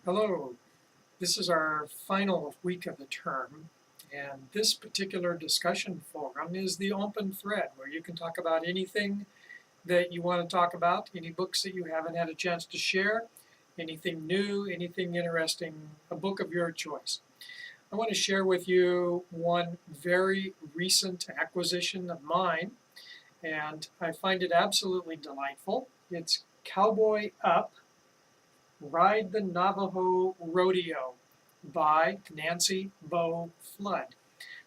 Hello, this is our final week of the term, and this particular discussion forum is the open thread where you can talk about anything that you want to talk about, any books that you haven't had a chance to share, anything new, anything interesting, a book of your choice. I want to share with you one very recent acquisition of mine, and I find it absolutely delightful. It's Cowboy Up, Ride the Navajo Rodeo by Nancy Bo Flood.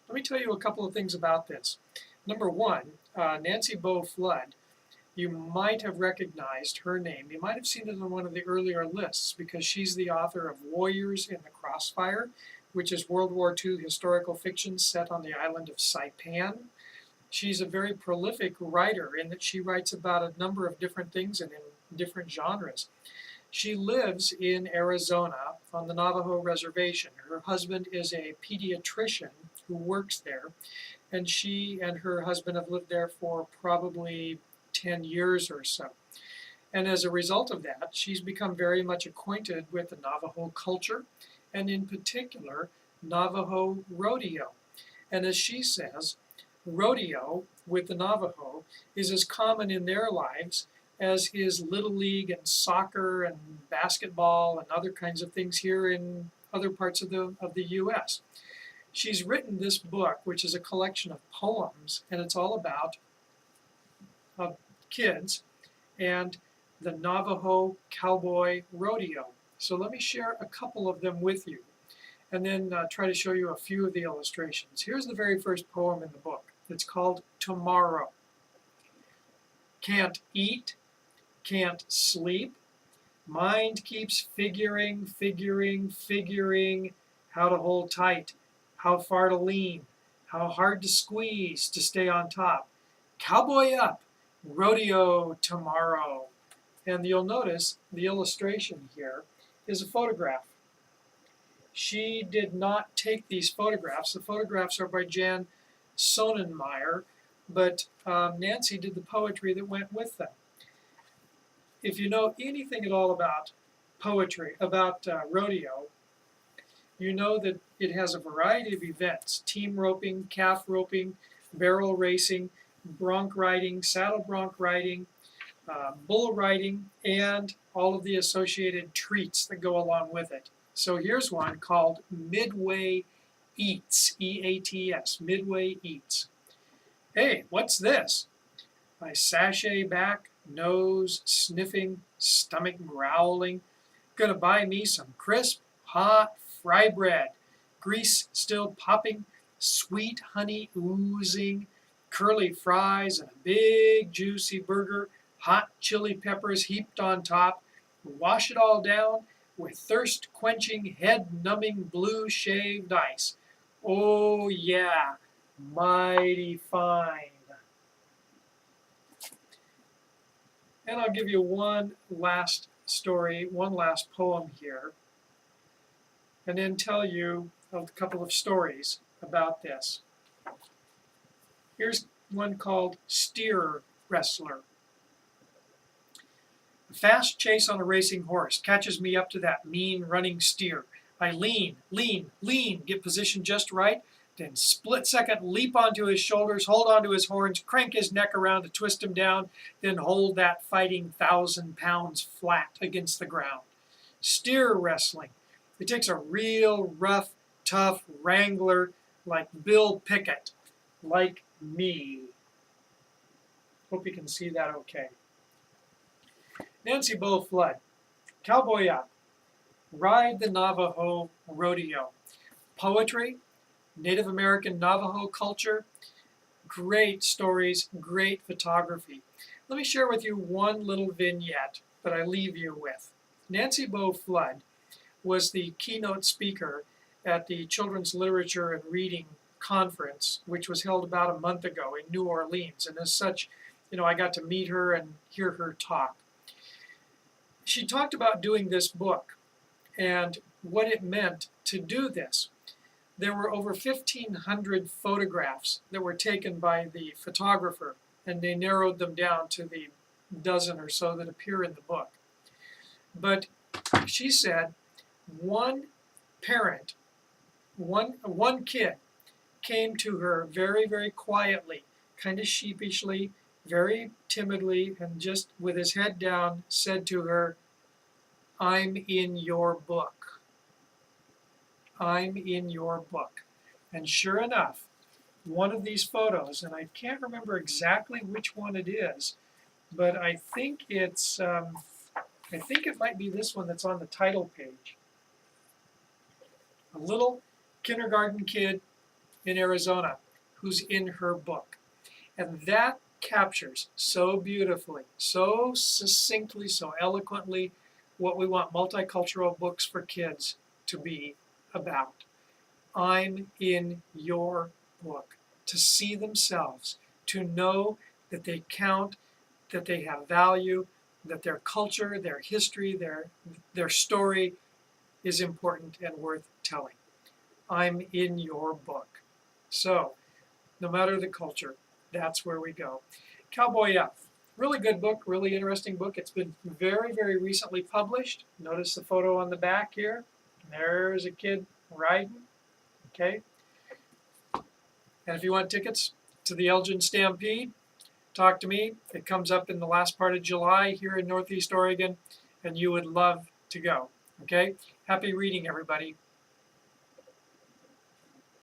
Let me tell you a couple of things about this. Number one, Nancy Bo Flood, you might have recognized her name. You might have seen it on one of the earlier lists because she's the author of Warriors in the Crossfire, which is World War II historical fiction set on the island of Saipan. She's a very prolific writer in that she writes about a number of different things and in different genres. She lives in Arizona on the Navajo reservation. Her husband is a pediatrician who works there, and she and her husband have lived there for probably 10 years or so. And as a result of that, she's become very much acquainted with the Navajo culture, and in particular, Navajo rodeo. And as she says, rodeo with the Navajo is as common in their lives as is Little League and soccer and basketball and other kinds of things here in other parts of the U.S. She's written this book, which is a collection of poems, and it's all about kids and the Navajo Cowboy Rodeo. So let me share a couple of them with you, and then try to show you a few of the illustrations. Here's the very first poem in the book. It's called Tomorrow. Can't eat, can't sleep. Mind keeps figuring how to hold tight, how far to lean, how hard to squeeze to stay on top. Cowboy up, rodeo tomorrow. And you'll notice the illustration here is a photograph. She did not take these photographs. The photographs are by Jan Sonnenmeyer, but Nancy did the poetry that went with them. If you know anything at all about poetry, about rodeo, you know that it has a variety of events: team roping, calf roping, barrel racing, bronc riding, saddle bronc riding, bull riding, and all of the associated treats that go along with it. So here's one called Midway Eats, E-A-T-S, Midway Eats. Hey, what's this? I sashay back, nose sniffing, stomach growling. Gonna buy me some crisp, hot fry bread, grease still popping, sweet honey oozing, curly fries, and a big juicy burger, hot chili peppers heaped on top. Wash it all down with thirst-quenching, head-numbing blue shaved ice. Oh yeah, mighty fine. And I'll give you one last story, one last poem here, and then tell you a couple of stories about this. Here's one called Steer Wrestler. A fast chase on a racing horse catches me up to that mean running steer. I lean, get positioned just right, then split-second leap onto his shoulders, hold onto his horns, crank his neck around to twist him down, then hold that fighting 1,000 pounds flat against the ground. Steer wrestling. It takes a real rough, tough wrangler like Bill Pickett, like me. Hope you can see that okay. Nancy Bo Flood, Cowboy Up, Ride the Navajo Rodeo. Poetry, Native American Navajo culture, great stories, great photography. Let me share with you one little vignette that I leave you with. Nancy Bo Flood was the keynote speaker at the Children's Literature and Reading Conference, which was held about a month ago in New Orleans. And as such, I got to meet her and hear her talk. She talked about doing this book and what it meant to do this. There were over 1,500 photographs that were taken by the photographer, and they narrowed them down to the dozen or so that appear in the book. But she said, one parent, one kid came to her very, very quietly, kind of sheepishly, very timidly, and just with his head down said to her, "I'm in your book. I'm in your book." And sure enough, one of these photos, and I can't remember exactly which one it is, but I think it might be this one that's on the title page. A little kindergarten kid in Arizona who's in her book. And that captures so beautifully, so succinctly, so eloquently what we want multicultural books for kids to be about. I'm in your book. To see themselves, to know that they count, that they have value, that their culture, their history, their story is important and worth telling. I'm in your book. So, no matter the culture, that's where we go. Cowboy Up. Really good book, really interesting book. It's been very, very recently published. Notice the photo on the back here. There's a kid riding. Okay. And if you want tickets to the Elgin Stampede, talk to me. It comes up in the last part of July here in Northeast Oregon, and you would love to go. Okay? Happy reading, everybody.